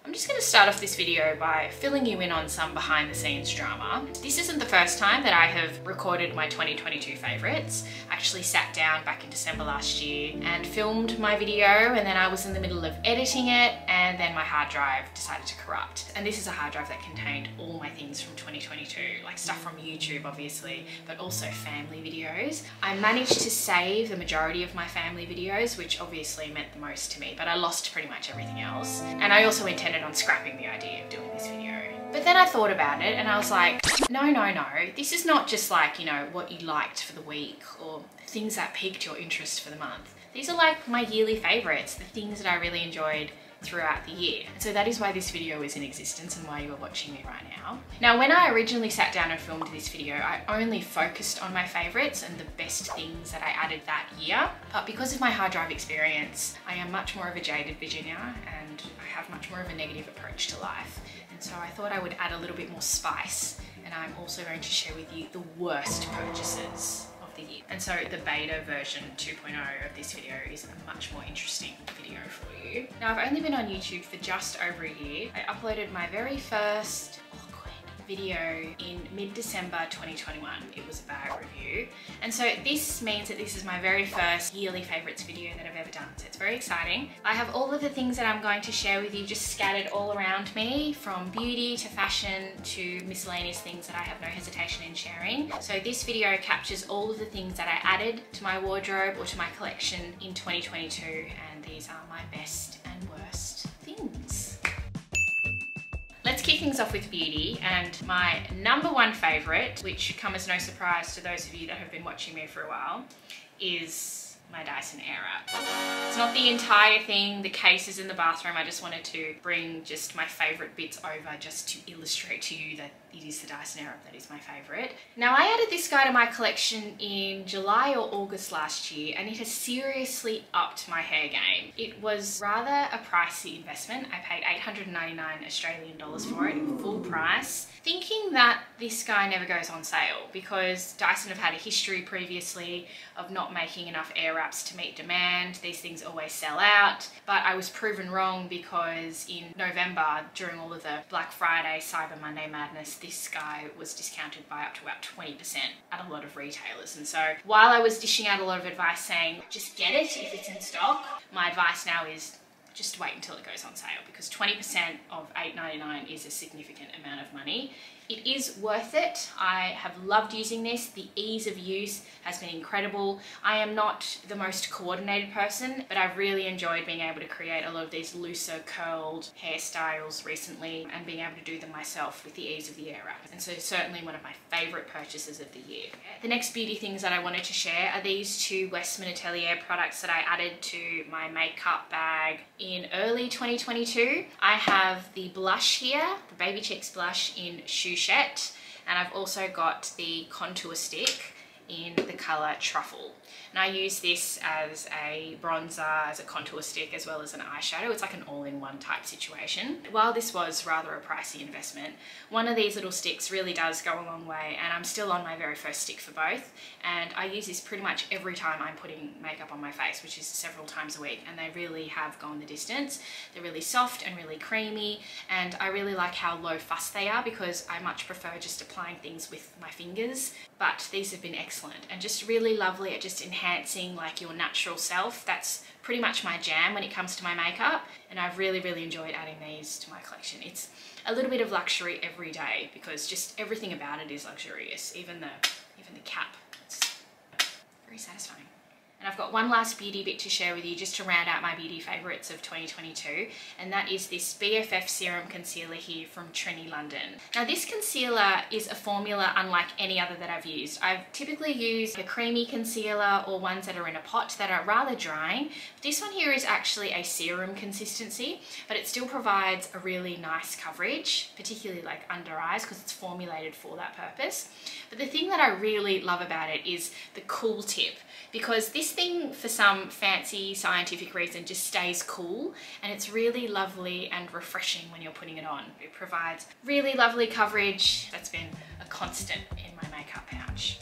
I'm just going to start off this video by filling you in on some behind the scenes drama. This isn't the first time that I have recorded my 2022 favourites. I actually sat down back in December last year and filmed my video, and then I was in the middle of editing it, and then my hard drive decided to corrupt. And this is a hard drive that contained all my things from 2022, like stuff from YouTube obviously, but also family videos. I managed to save the majority of my family videos, which obviously meant the most to me, but I lost pretty much everything else. And I also intended on scrapping the idea of doing this video. But then I thought about it and I was like, no, this is not just like, you know, what you liked for the week or things that piqued your interest for the month. These are like my yearly favorites, the things that I really enjoyed throughout the year. And so that is why this video is in existence and why you are watching me right now. Now, when I originally sat down and filmed this video, I only focused on my favorites and the best things that I added that year. But because of my hard drive experience, I am much more of a jaded Virginia and I have much more of a negative approach to life. And so I thought I would add a little bit more spice, and I'm also going to share with you the worst purchases of the year. And so the beta version 2.0 of this video is a much more interesting video for you. Now, I've only been on YouTube for just over a year. I uploaded my very first video in mid-December 2021. It was a bag review. And so this means that this is my very first yearly favorites video that I've ever done. So it's very exciting. I have all of the things that I'm going to share with you just scattered all around me, from beauty to fashion to miscellaneous things that I have no hesitation in sharing. So this video captures all of the things that I added to my wardrobe or to my collection in 2022, and these are my best and worst things. Let's kick things off with beauty, and my number one favourite, which should come as no surprise to those of you that have been watching me for a while, is my Dyson Airwrap. It's not the entire thing, the case is in the bathroom. I just wanted to bring just my favourite bits over just to illustrate to you that it is the Dyson Airwrap that is my favourite. Now, I added this guy to my collection in July or August last year, and it has seriously upped my hair game. It was rather a pricey investment. I paid 899 Australian dollars for it, full price, thinking that this guy never goes on sale because Dyson have had a history previously of not making enough Airwraps to meet demand. These things always sell out, but I was proven wrong because in November, during all of the Black Friday, Cyber Monday madness, this guy was discounted by up to about 20% at a lot of retailers. And so while I was dishing out a lot of advice saying, just get it if it's in stock, my advice now is just wait until it goes on sale, because 20% of $8.99 is a significant amount of money. It is worth it. I have loved using this. The ease of use has been incredible. I am not the most coordinated person, but I've really enjoyed being able to create a lot of these looser curled hairstyles recently and being able to do them myself with the ease of the Airwrap. And so certainly one of my favourite purchases of the year. The next beauty things that I wanted to share are these two Westman Atelier products that I added to my makeup bag in early 2022. I have the blush here, the Baby Chicks blush in Chouchette, and I've also got the contour stick in the colour Truffle. And I use this as a bronzer, as a contour stick, as well as an eyeshadow. It's like an all-in-one type situation. While this was rather a pricey investment, one of these little sticks really does go a long way, and I'm still on my very first stick for both. And I use this pretty much every time I'm putting makeup on my face, which is several times a week, and they really have gone the distance. They're really soft and really creamy, and I really like how low fuss they are because I much prefer just applying things with my fingers. But these have been excellent and just really lovely at just enhancing like your natural self. That's pretty much my jam when it comes to my makeup, and I've really enjoyed adding these to my collection. It's a little bit of luxury every day because just everything about it is luxurious, even the cap. It's very satisfying. And I've got one last beauty bit to share with you just to round out my beauty favourites of 2022, and that is this BFF Serum Concealer here from Trini London. Now, this concealer is a formula unlike any other that I've used. I've typically used a creamy concealer or ones that are in a pot that are rather drying. This one here is actually a serum consistency, but it still provides a really nice coverage, particularly like under eyes because it's formulated for that purpose. But the thing that I really love about it is the cool tip, because this thing for some fancy scientific reason just stays cool, and it's really lovely and refreshing when you're putting it on. It provides really lovely coverage. That's been a constant in my makeup pouch.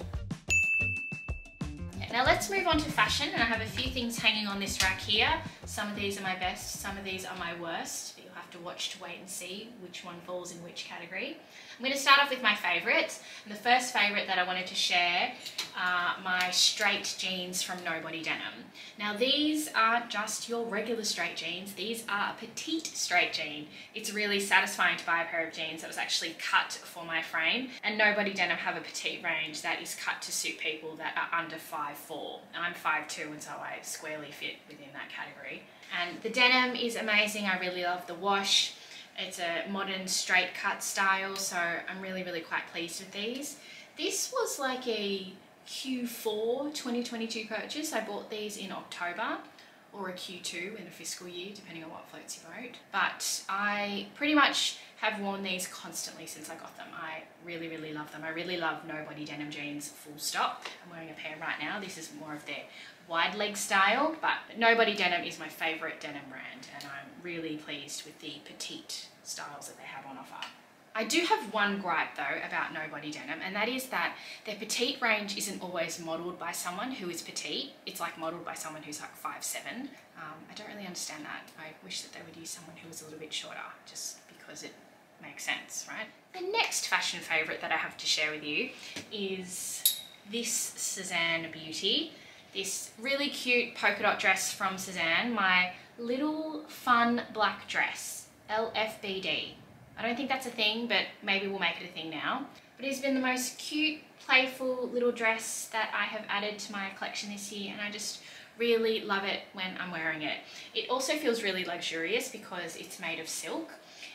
Now let's move on to fashion, and I have a few things hanging on this rack here. Some of these are my best, some of these are my worst, but you'll have have to watch to wait and see which one falls in which category. I'm going to start off with my favourites. And the first favourite that I wanted to share are my straight jeans from Nobody Denim. Now these aren't just your regular straight jeans, these are a petite straight jean. It's really satisfying to buy a pair of jeans that was actually cut for my frame, and Nobody Denim have a petite range that is cut to suit people that are under 5'4". I'm 5'2", and so I squarely fit within that category. And the denim is amazing. I really love the wash. It's a modern straight cut style, so I'm really quite pleased with these. This was like a Q4 2022 purchase. I bought these in October, or a Q2 in the fiscal year, depending on what floats your boat. But I pretty much have worn these constantly since I got them. I really love them. I really love Nobody Denim jeans, full stop. I'm wearing a pair right now. This is more of their wide leg style, but Nobody Denim is my favourite denim brand, and I'm really pleased with the petite styles that they have on offer. I do have one gripe though about Nobody Denim, and that is that their petite range isn't always modelled by someone who is petite. It's like modelled by someone who's like 5'7". I don't really understand that. I wish that they would use someone who was a little bit shorter, just because it makes sense, right? The next fashion favourite that I have to share with you is this Suzanne beauty. This really cute polka dot dress from Suzanne, my little fun black dress, LFBD. I don't think that's a thing, but maybe we'll make it a thing now. But it's been the most cute, playful little dress that I have added to my collection this year, and I just really love it when I'm wearing it. It also feels really luxurious because it's made of silk.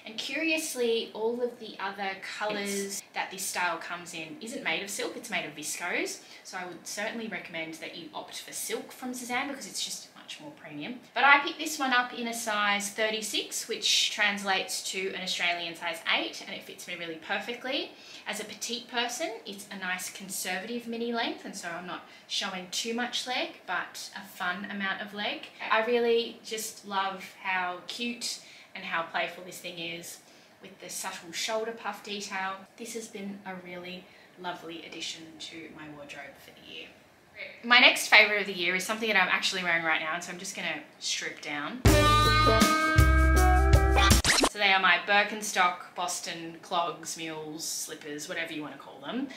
And curiously, all of the other colours that this style comes in isn't made of silk, it's made of viscose. So I would certainly recommend that you opt for silk from Suzanne because it's just much more premium. But I picked this one up in a size 36, which translates to an Australian size 8, and it fits me really perfectly. As a petite person, it's a nice conservative mini length, and so I'm not showing too much leg, but a fun amount of leg. I really just love how cute and how playful this thing is with the subtle shoulder puff detail. This has been a really lovely addition to my wardrobe for the year. My next favourite of the year is something that I'm actually wearing right now, and so I'm just going to strip down. So they are my Birkenstock Boston clogs, mules, slippers, whatever you want to call them.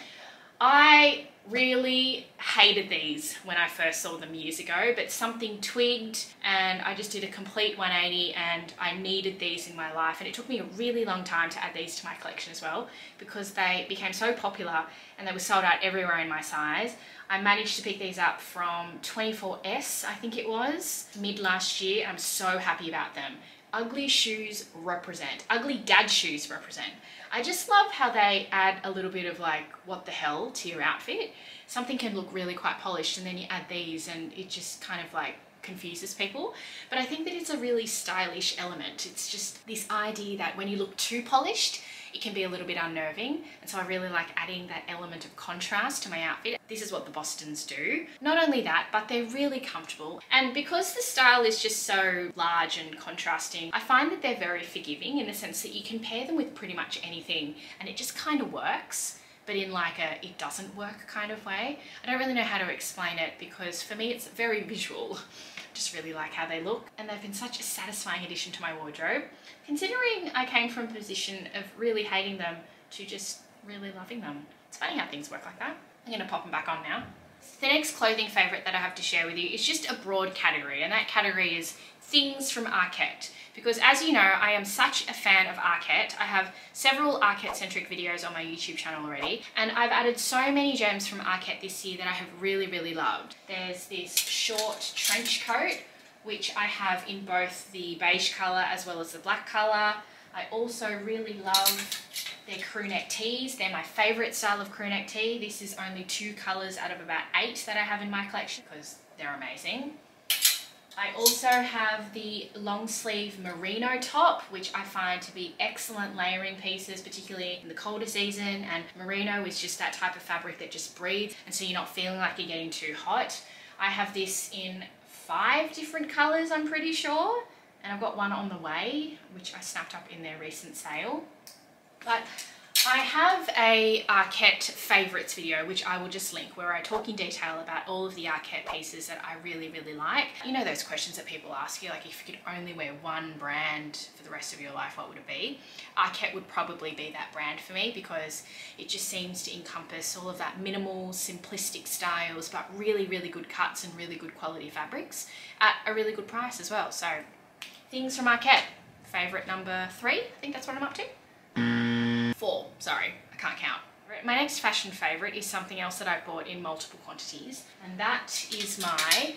I really hated these when I first saw them years ago, but something twigged and I just did a complete 180, and I needed these in my life, and it took me a really long time to add these to my collection as well because they became so popular and they were sold out everywhere in my size. I managed to pick these up from 24S, I think it was, mid last year. I'm so happy about them. Ugly shoes represent. Ugly dad shoes represent. I just love how they add a little bit of like, what the hell to your outfit. Something can look really quite polished and then you add these and it just kind of like confuses people. But I think that it's a really stylish element. It's just this idea that when you look too polished, it can be a little bit unnerving, and so I really like adding that element of contrast to my outfit. This is what the Bostons do. Not only that, but they're really comfortable, and because the style is just so large and contrasting, I find that they're very forgiving in the sense that you can pair them with pretty much anything and it just kind of works, but in like a it doesn't work kind of way. I don't really know how to explain it because for me it's very visual. Just really like how they look, and they've been such a satisfying addition to my wardrobe, considering I came from a position of really hating them to just really loving them. It's funny how things work like that. I'm going to pop them back on now. The next clothing favourite that I have to share with you is just a broad category, and that category is things from Arket. Because as you know, I am such a fan of Arket. I have several Arket-centric videos on my YouTube channel already, and I've added so many gems from Arket this year that I have really loved. There's this short trench coat, which I have in both the beige colour as well as the black colour. I also really love their crew neck tees. They're my favourite style of crew neck tee. This is only 2 colours out of about 8 that I have in my collection because they're amazing. I also have the long sleeve merino top, which I find to be excellent layering pieces, particularly in the colder season, and merino is just that type of fabric that just breathes, and so you're not feeling like you're getting too hot. I have this in 5 different colours, I'm pretty sure, and I've got one on the way, which I snapped up in their recent sale. But I have a Arquette favourites video, which I will just link, where I talk in detail about all of the Arquette pieces that I really, really like. You know those questions that people ask you, like if you could only wear one brand for the rest of your life, what would it be? Arquette would probably be that brand for me, because it just seems to encompass all of that minimal, simplistic styles, but really, really good cuts and really good quality fabrics at a really good price as well. So things from Arquette. Favourite number 3, I think that's what I'm up to. 4, sorry, I can't count. My next fashion favourite is something else that I bought in multiple quantities, and that is my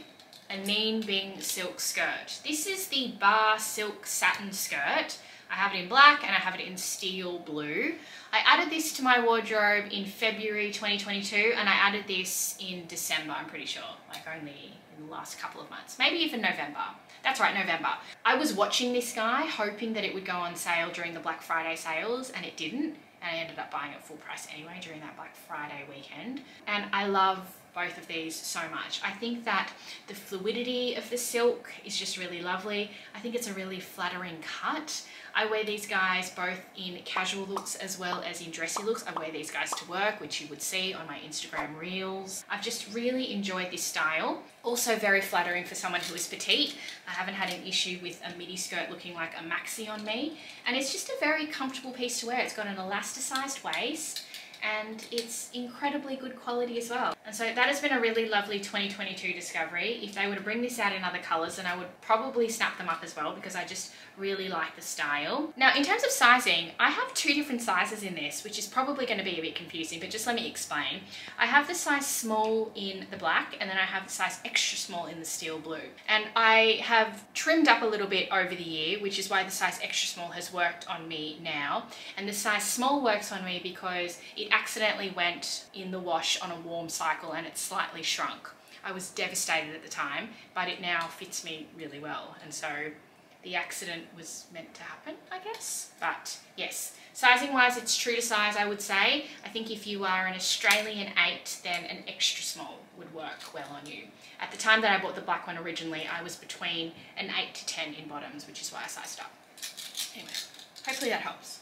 Anine Bing silk skirt. This is the bar silk satin skirt. I have it in black and I have it in steel blue. I added this to my wardrobe in February 2022, and I added this in December, I'm pretty sure, like only in the last couple of months, maybe even November. That's right, November. I was watching this guy hoping that it would go on sale during the Black Friday sales, and it didn't. And I ended up buying it full price anyway during that Black Friday weekend. And I love both of these so much. I think that the fluidity of the silk is just really lovely. I think it's a really flattering cut. I wear these guys both in casual looks as well as in dressy looks. I wear these guys to work, which you would see on my Instagram reels. I've just really enjoyed this style. Also very flattering for someone who is petite. I haven't had an issue with a midi skirt looking like a maxi on me. And it's just a very comfortable piece to wear. It's got an elasticized waist, and it's incredibly good quality as well. And so that has been a really lovely 2022 discovery. If they were to bring this out in other colours, then I would probably snap them up as well, because I just really like the style. Now, in terms of sizing, I have 2 different sizes in this, which is probably going to be a bit confusing, but just let me explain. I have the size small in the black, and then I have the size extra small in the steel blue. And I have trimmed up a little bit over the year, which is why the size extra small has worked on me now. And the size small works on me because it accidentally went in the wash on a warm cycle and it slightly shrunk. I was devastated at the time, but it now fits me really well. And so the accident was meant to happen, I guess. But yes, sizing wise, it's true to size, I would say. I think if you are an Australian 8, then an extra small would work well on you. At the time that I bought the black one originally, I was between an 8 to 10 in bottoms, which is why I sized up. Anyway, hopefully that helps.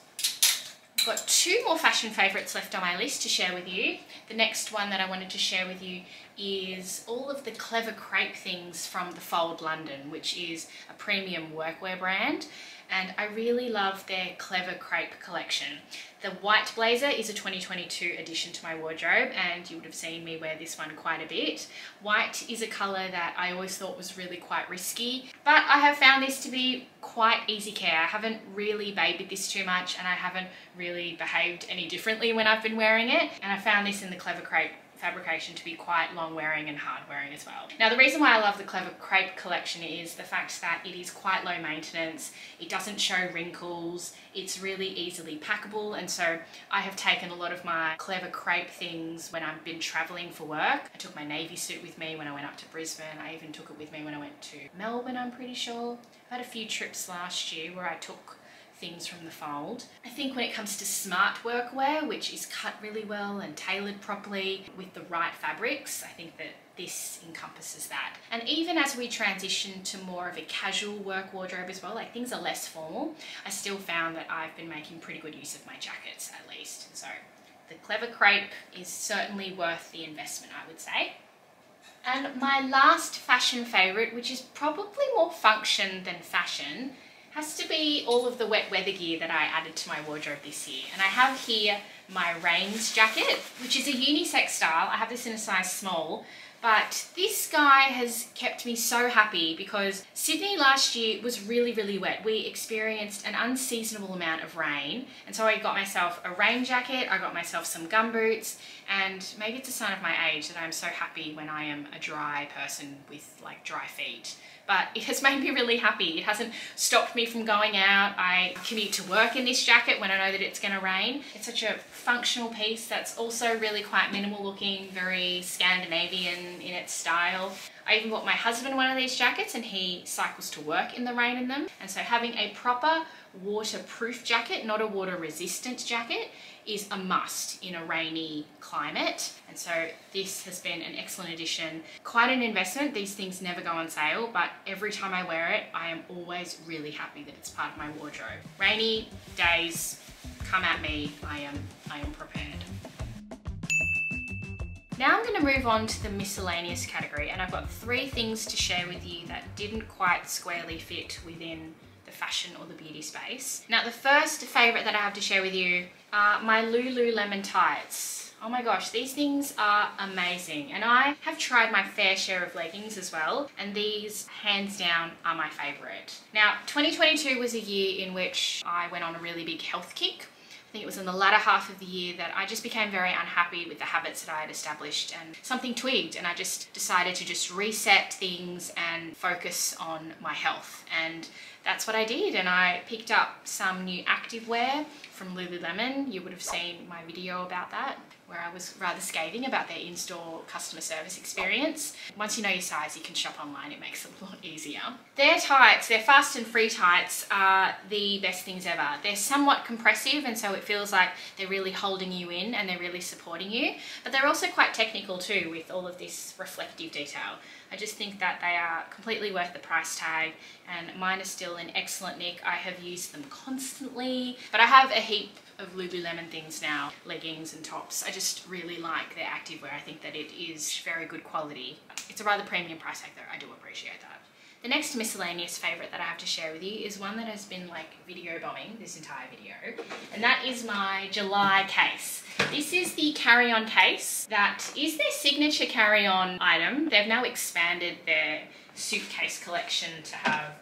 I've got 2 more fashion favourites left on my list to share with you. The next one that I wanted to share with you is all of the Clever Crepe things from The Fold London, which is a premium workwear brand. And I really love their Clever Crepe collection. The white blazer is a 2022 addition to my wardrobe, and you would have seen me wear this one quite a bit. White is a colour that I always thought was really quite risky, but I have found this to be quite easy care. I haven't really babied this too much, and I haven't really behaved any differently when I've been wearing it. And I found this in the Clever Crepe fabrication to be quite long wearing and hard wearing as well. Now, the reason why I love the Clever Crepe collection is the fact that it is quite low maintenance, it doesn't show wrinkles, it's really easily packable, and so I have taken a lot of my Clever Crepe things when I've been travelling for work. I took my navy suit with me when I went up to Brisbane. I even took it with me when I went to Melbourne, I'm pretty sure. I had a few trips last year where I took things from The Fold. I think when it comes to smart workwear, which is cut really well and tailored properly with the right fabrics, I think that this encompasses that. And even as we transition to more of a casual work wardrobe as well, like things are less formal, I still found that I've been making pretty good use of my jackets at least. And so the Clever Crepe is certainly worth the investment, I would say. And my last fashion favourite, which is probably more function than fashion, has to be all of the wet weather gear that I added to my wardrobe this year. And I have here my Rains jacket, which is a unisex style. I have this in a size small, but this guy has kept me so happy because Sydney last year was really, really wet. We experienced an unseasonable amount of rain, and so I got myself a rain jacket, I got myself some gumboots, and maybe it's a sign of my age that I'm so happy when I am a dry person with like dry feet. But it has made me really happy. It hasn't stopped me from going out. I commute to work in this jacket when I know that it's gonna rain. It's such a functional piece that's also really quite minimal looking, very Scandinavian in its style. I even bought my husband one of these jackets and he cycles to work in the rain in them. And so having a proper waterproof jacket, not a water resistant jacket, is a must in a rainy climate. And so this has been an excellent addition. Quite an investment. These things never go on sale, but every time I wear it, I am always really happy that it's part of my wardrobe. Rainy days, come at me. I am I am prepared. Now I'm going to move on to the miscellaneous category, and I've got 3 things to share with you that didn't quite squarely fit within the fashion or the beauty space. Now the first favourite that I have to share with you are my Lululemon tights. Oh my gosh, these things are amazing, and I have tried my fair share of leggings as well, and these hands down are my favourite. Now 2022 was a year in which I went on a really big health kick. I think it was in the latter half of the year that I just became very unhappy with the habits that I had established, and something twigged, and I just decided to just reset things and focus on my health. And that's what I did, and I picked up some new activewear from Lululemon. You would have seen my video about that, where I was rather scathing about their in-store customer service experience. Once you know your size, you can shop online. It makes it a lot easier. Their tights, their fast and free tights, are the best things ever. They're somewhat compressive, and so it feels like they're really holding you in and they're really supporting you. But they're also quite technical too, with all of this reflective detail. I just think that they are completely worth the price tag, and mine are still in excellent nick. I have used them constantly, but I have a heap of Lululemon things now, leggings and tops. I just really like their activewear. I think that it is very good quality. It's a rather premium price tag though, I do appreciate that. The next miscellaneous favourite that I have to share with you is one that has been like video bombing this entire video, and that is my July case. This is the carry-on case that is their signature carry-on item. They've now expanded their suitcase collection to have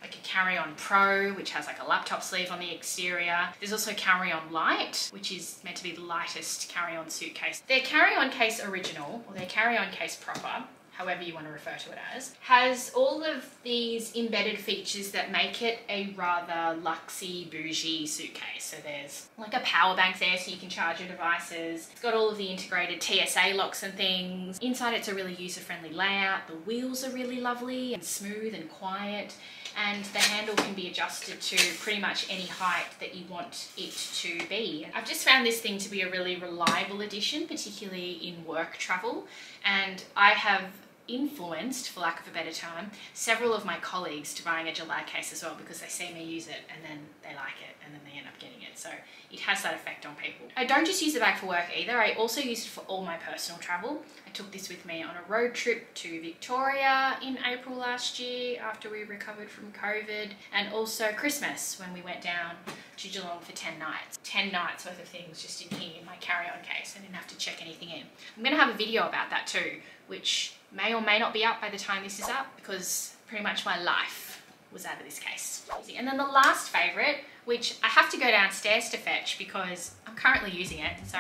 like a carry-on pro, which has like a laptop sleeve on the exterior. There's also carry-on light, which is meant to be the lightest carry-on suitcase. Their carry-on case original, or their carry-on case proper, however you want to refer to it as, has all of these embedded features that make it a rather luxy, bougie suitcase. So there's like a power bank there so you can charge your devices. It's got all of the integrated TSA locks and things. Inside it's a really user-friendly layout. The wheels are really lovely and smooth and quiet, and the handle can be adjusted to pretty much any height that you want it to be. I've just found this thing to be a really reliable addition, particularly in work travel, and I have influenced, for lack of a better term, several of my colleagues to buying a July case as well, because they see me use it and then they like it and then they end up getting it. So it has that effect on people. I don't just use the bag for work either. I also use it for all my personal travel. I took this with me on a road trip to Victoria in April last year after we recovered from COVID, and also Christmas when we went down to Geelong for 10 nights. 10 nights worth of things just in here in my carry-on case. I didn't have to check anything in. I'm going to have a video about that too, which may or may not be up by the time this is up, because pretty much my life was out of this case. And then the last favourite, which I have to go downstairs to fetch because I'm currently using it, so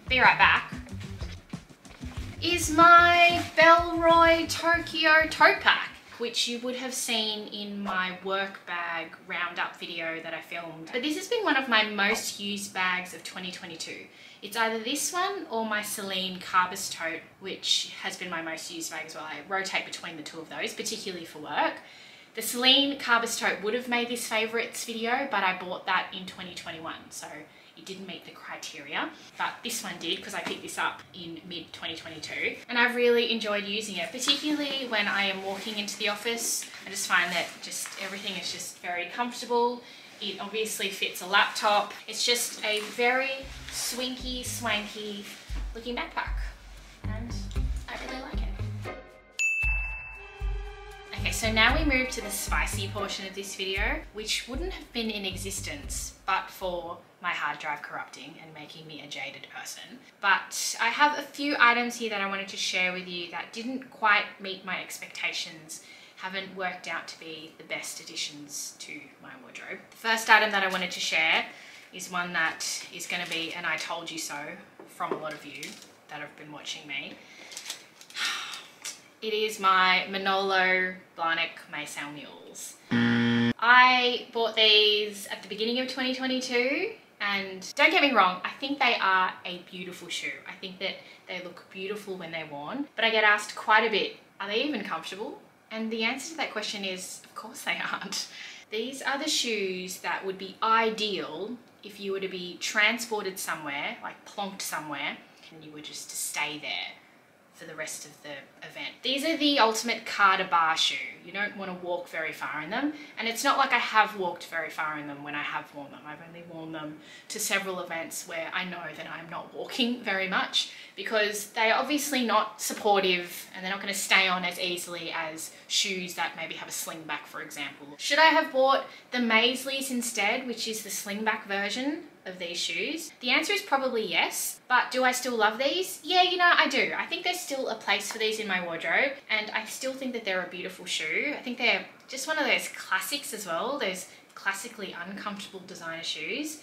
be right back, is my Belroy Tokyo tote pack, which you would have seen in my work bag roundup video that I filmed. But this has been one of my most used bags of 2022. It's either this one or my Celine Carbis tote, which has been my most used bag as well. I rotate between the two of those, particularly for work. The Celine Carbis tote would have made this favourites video, but I bought that in 2021, so it didn't meet the criteria. But this one did, because I picked this up in mid-2022. And I've really enjoyed using it, particularly when I am walking into the office. I just find that just everything is just very comfortable. It obviously fits a laptop. It's just a very swinky, swanky looking backpack, and I really like it. Okay, so now we move to the spicy portion of this video, which wouldn't have been in existence but for my hard drive corrupting and making me a jaded person. But I have a few items here that I wanted to share with you that didn't quite meet my expectations, haven't worked out to be the best additions to my wardrobe. The first item that I wanted to share is one that is going to be an I told you so from a lot of you that have been watching me. It is my Manolo Blahnik Maison Mules. I bought these at the beginning of 2022, and don't get me wrong, I think they are a beautiful shoe. I think that they look beautiful when they're worn, but I get asked quite a bit, are they even comfortable? And the answer to that question is, of course they aren't. These are the shoes that would be ideal if you were to be transported somewhere, like plonked somewhere, and you were just to stay there for the rest of the event. These are the ultimate car to bar shoe. You don't want to walk very far in them, and it's not like I have walked very far in them when I have worn them. I've only worn them to several events where I know that I'm not walking very much, because they're obviously not supportive and they're not going to stay on as easily as shoes that maybe have a sling back, for example. Should I have bought the Maisleys instead, which is the sling back version of these shoes? The answer is probably yes, but do I still love these? Yeah, you know, I do. I think there's still a place for these in my wardrobe, and I still think that they're a beautiful shoe. I think they're just one of those classics as well, those classically uncomfortable designer shoes.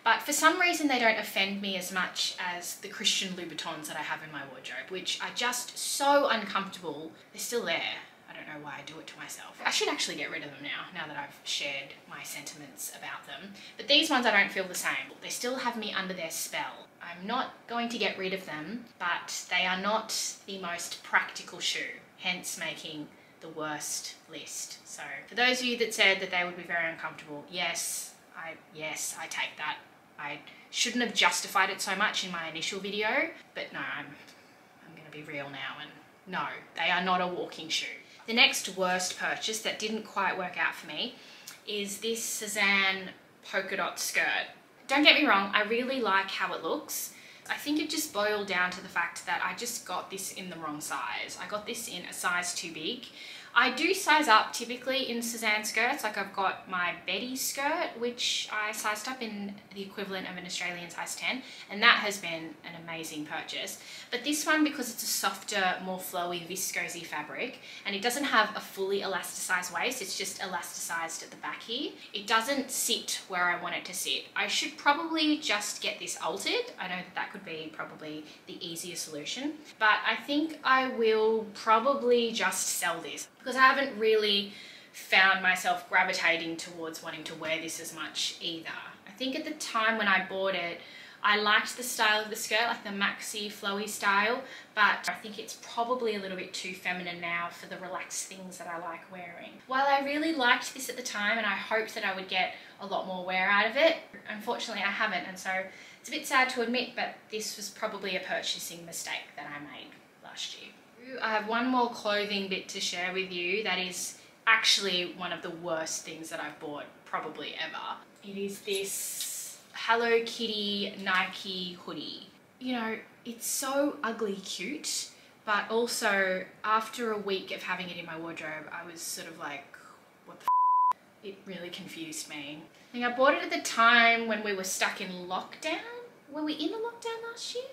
But for some reason, they don't offend me as much as the Christian Louboutins that I have in my wardrobe, which are just so uncomfortable. They're still there. I don't know why I do it to myself. I should actually get rid of them now that I've shared my sentiments about them. But these ones, I don't feel the same. They still have me under their spell. I'm not going to get rid of them, but they are not the most practical shoe, hence making the worst list. So for those of you that said that they would be very uncomfortable, yes, I take that. I shouldn't have justified it so much in my initial video, but no, I'm gonna be real now, and no, they are not a walking shoe. The next worst purchase that didn't quite work out for me is this Suzanne polka dot skirt. Don't get me wrong, I really like how it looks. I think it just boiled down to the fact that I just got this in the wrong size. I got this in a size too big. I do size up typically in Suzanne skirts. Like, I've got my Betty skirt, which I sized up in the equivalent of an Australian size 10, and that has been an amazing purchase. But this one, because it's a softer, more flowy, viscosy fabric, and it doesn't have a fully elasticized waist, it's just elasticized at the back here, it doesn't sit where I want it to sit. I should probably just get this altered. I know that that could be probably the easier solution, but I think I will probably just sell this, because I haven't really found myself gravitating towards wanting to wear this as much either. I think at the time when I bought it, I liked the style of the skirt, like the maxi flowy style, but I think it's probably a little bit too feminine now for the relaxed things that I like wearing. While I really liked this at the time and I hoped that I would get a lot more wear out of it, unfortunately I haven't, and so it's a bit sad to admit, but this was probably a purchasing mistake that I made last year. I have one more clothing bit to share with you that is actually one of the worst things that I've bought probably ever. It is this Hello Kitty Nike hoodie. You know, it's so ugly cute, but also after a week of having it in my wardrobe, I was sort of like, what the f***? It really confused me. I think I bought it at the time when we were stuck in lockdown. Were we in the lockdown last year?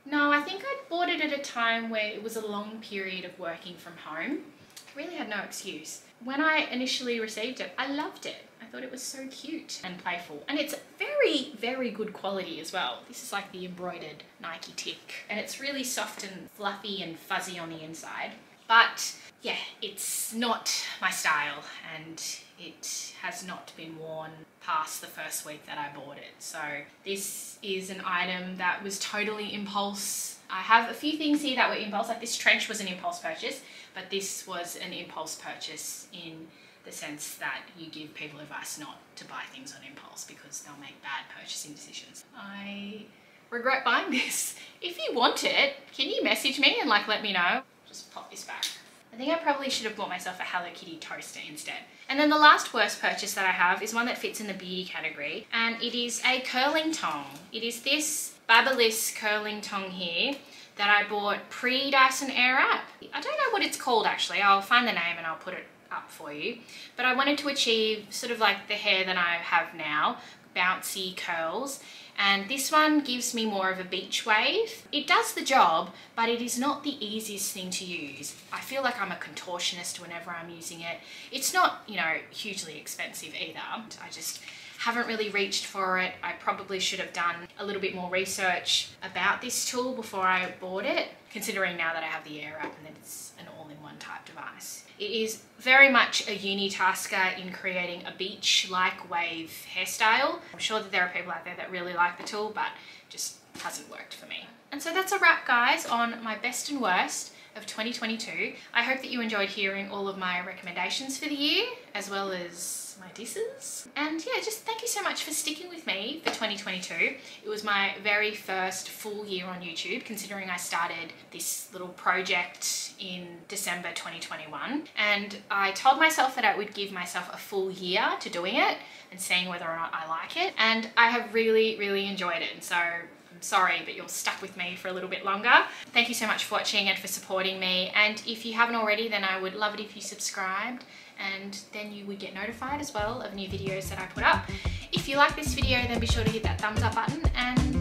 No, I think I bought it at a time where it was a long period of working from home. I really had no excuse. When I initially received it, I loved it. I thought it was so cute and playful. And it's very, very good quality as well. This is like the embroidered Nike tick. And it's really soft and fluffy and fuzzy on the inside. But yeah, it's not my style, and it has not been worn past the first week that I bought it. So this is an item that was totally impulse. I have a few things here that were impulse, like this trench was an impulse purchase, but this was an impulse purchase in the sense that you give people advice not to buy things on impulse because they'll make bad purchasing decisions. I regret buying this. If you want it, can you message me and like let me know? Just pop this back. I think I probably should have bought myself a Hello Kitty toaster instead. And then the last worst purchase that I have is one that fits in the beauty category, and it is a curling tong. It is this Babyliss curling tong here that I bought pre-Dyson Airwrap. I don't know what it's called actually. I'll find the name and I'll put it up for you. But I wanted to achieve sort of like the hair that I have now, bouncy curls. And this one gives me more of a beach wave. It does the job, but it is not the easiest thing to use. I feel like I'm a contortionist whenever I'm using it. It's not, you know, hugely expensive either. I just haven't really reached for it. I probably should have done a little bit more research about this tool before I bought it, considering now that I have the Airwrap and that it's an all-in-one type device. It is very much a unitasker in creating a beach-like wave hairstyle. I'm sure that there are people out there that really like the tool, but just hasn't worked for me. And so that's a wrap, guys, on my best and worst of 2022. I hope that you enjoyed hearing all of my recommendations for the year, as well as my disses. And yeah, just thank you so much for sticking with me for 2022. It was my very first full year on YouTube, considering I started this little project in December 2021. And I told myself that I would give myself a full year to doing it and seeing whether or not I like it. And I have really, really enjoyed it. And so I'm sorry, but you're stuck with me for a little bit longer. Thank you so much for watching and for supporting me. And if you haven't already, then I would love it if you subscribed, and then you would get notified as well of new videos that I put up. If you like this video, then be sure to hit that thumbs up button, and